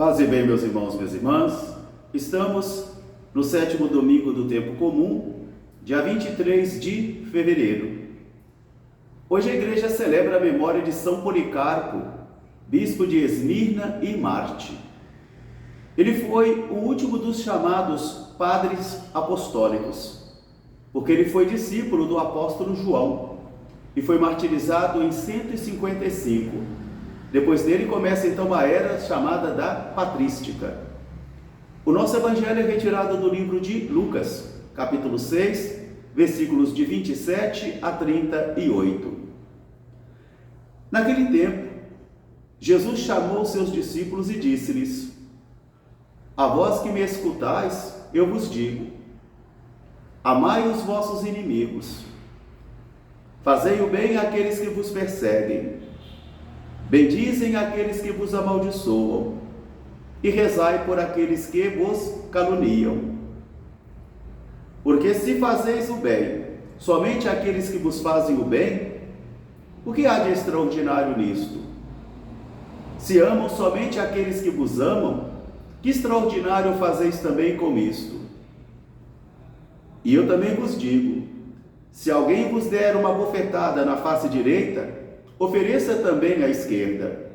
Paz e bem, meus irmãos, minhas irmãs. Estamos no 7º domingo do tempo comum, dia 23 de fevereiro. Hoje a igreja celebra a memória de São Policarpo, bispo de Esmirna e Marte. Ele foi o último dos chamados padres apostólicos, porque ele foi discípulo do apóstolo João e foi martirizado em 155. Depois dele começa então a era chamada da patrística. O nosso evangelho é retirado do livro de Lucas, capítulo 6, versículos de 27 a 38. Naquele tempo, Jesus chamou seus discípulos e disse-lhes: A vós que me escutais, eu vos digo: amai os vossos inimigos, fazei o bem àqueles que vos perseguem, bendizem aqueles que vos amaldiçoam, e rezai por aqueles que vos caluniam. Porque se fazeis o bem somente àqueles que vos fazem o bem, o que há de extraordinário nisto? Se amam somente aqueles que vos amam, que extraordinário fazeis também com isto? E eu também vos digo: se alguém vos der uma bofetada na face direita, ofereça também à esquerda.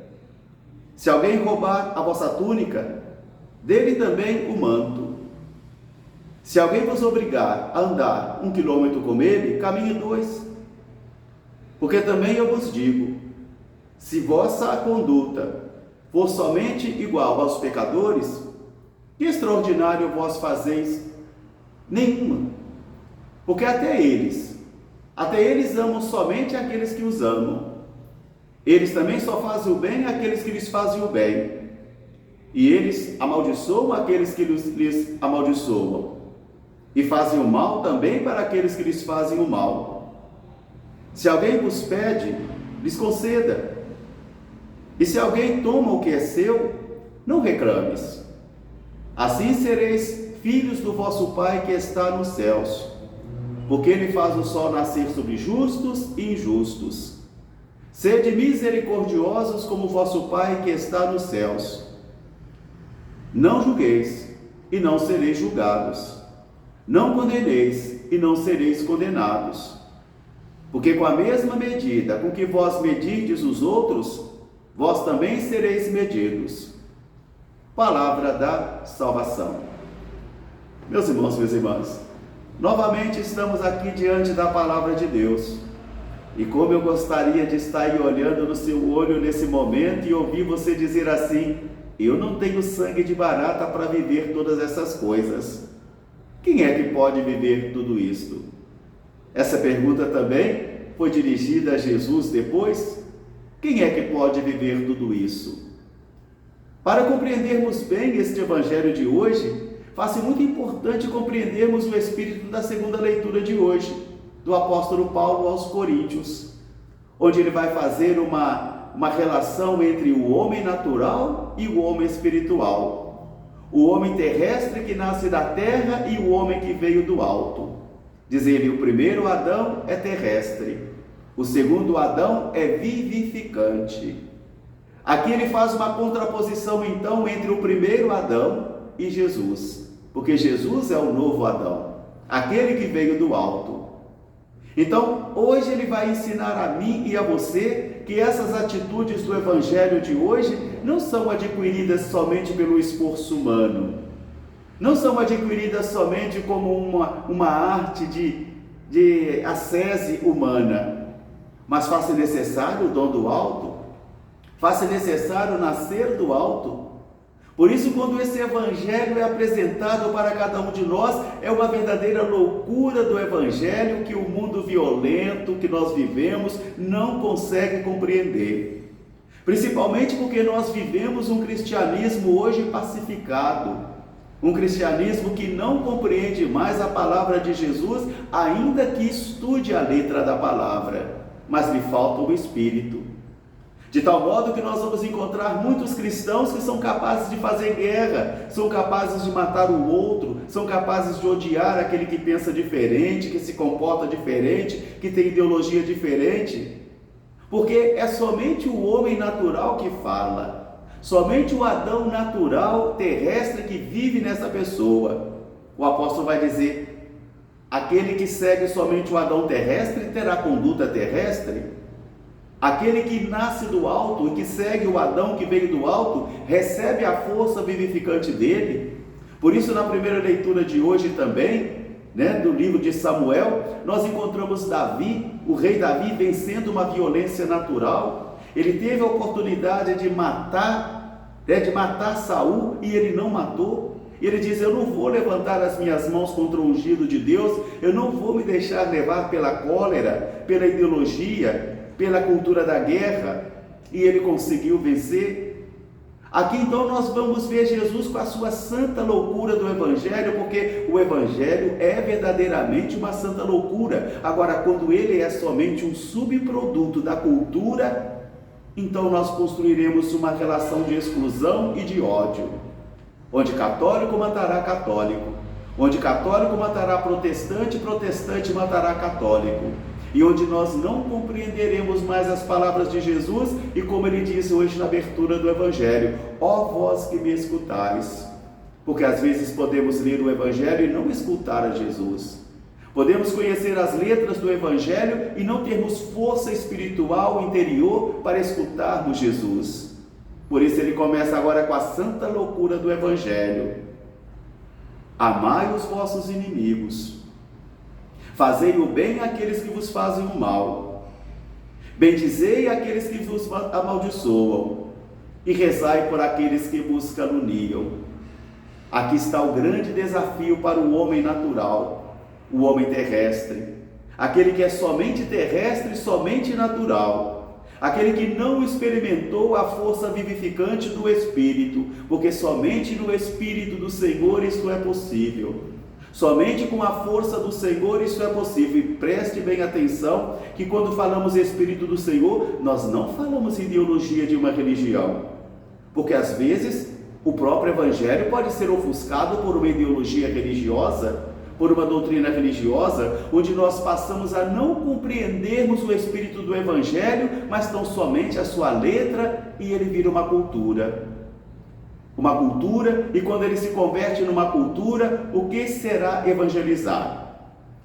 Se alguém roubar a vossa túnica, dê-lhe também o manto. Se alguém vos obrigar a andar 1 quilômetro com ele, caminhe 2. Porque também eu vos digo: se vossa conduta for somente igual aos pecadores, que extraordinário vós fazeis? Nenhuma. Porque até eles amam somente aqueles que os amam. Eles também só fazem o bem àqueles que lhes fazem o bem. E eles amaldiçoam aqueles que lhes amaldiçoam. E fazem o mal também para aqueles que lhes fazem o mal. Se alguém vos pede, lhes conceda. E se alguém toma o que é seu, não reclames. Assim sereis filhos do vosso Pai que está nos céus, porque Ele faz o sol nascer sobre justos e injustos. Sede misericordiosos como vosso Pai que está nos céus. Não julgueis, e não sereis julgados. Não condeneis, e não sereis condenados. Porque com a mesma medida com que vós medides os outros, vós também sereis medidos. Palavra da salvação. Meus irmãos, minhas irmãs, novamente estamos aqui diante da palavra de Deus. E como eu gostaria de estar aí olhando no seu olho nesse momento e ouvir você dizer assim: eu não tenho sangue de barata para viver todas essas coisas. Quem é que pode viver tudo isto? Essa pergunta também foi dirigida a Jesus depois. Quem é que pode viver tudo isso? Para compreendermos bem este evangelho de hoje, faz-se muito importante compreendermos o espírito da segunda leitura de hoje, do apóstolo Paulo aos Coríntios, onde ele vai fazer uma relação entre o homem natural e o homem espiritual, o homem terrestre que nasce da terra e o homem que veio do alto. Diz ele: o primeiro Adão é terrestre, o segundo Adão é vivificante. Aqui ele faz uma contraposição então entre o primeiro Adão e Jesus, porque Jesus é o novo Adão, aquele que veio do alto. Então, hoje ele vai ensinar a mim e a você que essas atitudes do evangelho de hoje não são adquiridas somente pelo esforço humano, não são adquiridas somente como uma arte de ascese humana, mas faz-se necessário o dom do alto, faz-se necessário o nascer do alto. Por isso, quando esse evangelho é apresentado para cada um de nós, é uma verdadeira loucura do evangelho que o mundo violento que nós vivemos não consegue compreender. Principalmente porque nós vivemos um cristianismo hoje pacificado, um cristianismo que não compreende mais a palavra de Jesus, ainda que estude a letra da palavra, mas lhe falta o espírito. De tal modo que nós vamos encontrar muitos cristãos que são capazes de fazer guerra, são capazes de matar o outro, são capazes de odiar aquele que pensa diferente, que se comporta diferente, que tem ideologia diferente, porque é somente o homem natural que fala, somente o Adão natural, terrestre, que vive nessa pessoa. O apóstolo vai dizer: aquele que segue somente o Adão terrestre terá conduta terrestre. Aquele que nasce do alto e que segue o Adão que veio do alto, recebe a força vivificante dele. Por isso, na primeira leitura de hoje também, do livro de Samuel, nós encontramos Davi, o rei Davi, vencendo uma violência natural. Ele teve a oportunidade de matar Saul, e ele não matou. Ele diz: eu não vou levantar as minhas mãos contra o ungido de Deus, eu não vou me deixar levar pela cólera, pela ideologia, pela cultura da guerra. E ele conseguiu vencer. Aqui então nós vamos ver Jesus com a sua santa loucura do Evangelho, porque o Evangelho é verdadeiramente uma santa loucura. Agora, quando ele é somente um subproduto da cultura, então nós construiremos uma relação de exclusão e de ódio, onde católico matará católico, onde católico matará protestante, protestante matará católico, e onde nós não compreenderemos mais as palavras de Jesus, e como ele disse hoje na abertura do Evangelho: ó vós que me escutais. Porque às vezes podemos ler o Evangelho e não escutar a Jesus. Podemos conhecer as letras do Evangelho e não termos força espiritual interior para escutarmos Jesus. Por isso ele começa agora com a santa loucura do Evangelho: amai os vossos inimigos, fazei o bem àqueles que vos fazem o mal, bendizei aqueles que vos amaldiçoam, e rezai por aqueles que vos caluniam. Aqui está o grande desafio para o homem natural, o homem terrestre, aquele que é somente terrestre e somente natural, aquele que não experimentou a força vivificante do Espírito, porque somente no Espírito do Senhor isso é possível. Somente com a força do Senhor isso é possível. E preste bem atenção que quando falamos Espírito do Senhor, nós não falamos ideologia de uma religião, porque às vezes o próprio Evangelho pode ser ofuscado por uma ideologia religiosa, por uma doutrina religiosa, onde nós passamos a não compreendermos o Espírito do Evangelho, mas tão somente a sua letra, e ele vira uma cultura. Uma cultura, e quando ele se converte numa cultura, o que será evangelizar?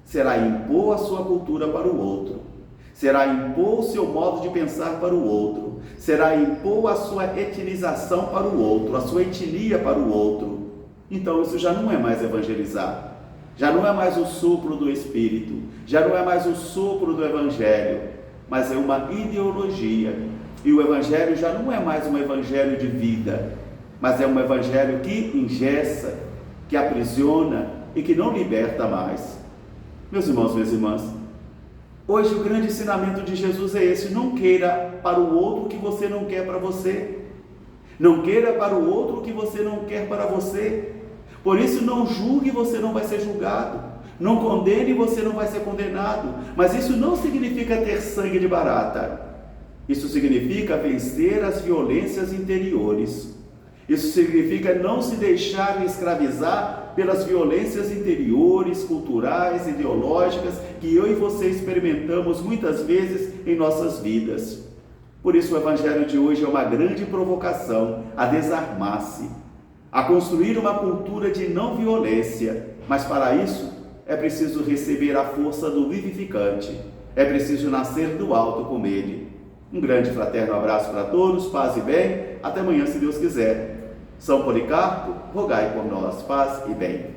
Será impor a sua cultura para o outro, será impor o seu modo de pensar para o outro, será impor a sua etnização para o outro, a sua etnia para o outro. Então isso já não é mais evangelizar, já não é mais o sopro do Espírito, já não é mais o sopro do Evangelho, mas é uma ideologia. E o Evangelho já não é mais um Evangelho de vida, mas é um Evangelho que engessa, que aprisiona e que não liberta mais. Meus irmãos, minhas irmãs, hoje o grande ensinamento de Jesus é esse: não queira para o outro o que você não quer para você. Não queira para o outro o que você não quer para você. Por isso, não julgue, você não vai ser julgado. Não condene, você não vai ser condenado. Mas isso não significa ter sangue de barata. Isso significa vencer as violências interiores. Isso significa não se deixar escravizar pelas violências interiores, culturais, ideológicas, que eu e você experimentamos muitas vezes em nossas vidas. Por isso o Evangelho de hoje é uma grande provocação a desarmar-se, a construir uma cultura de não violência, mas para isso é preciso receber a força do vivificante, é preciso nascer do alto com ele. Um grande fraterno abraço para todos, paz e bem, até amanhã se Deus quiser. São Policarpo, rogai por nós, paz e bem.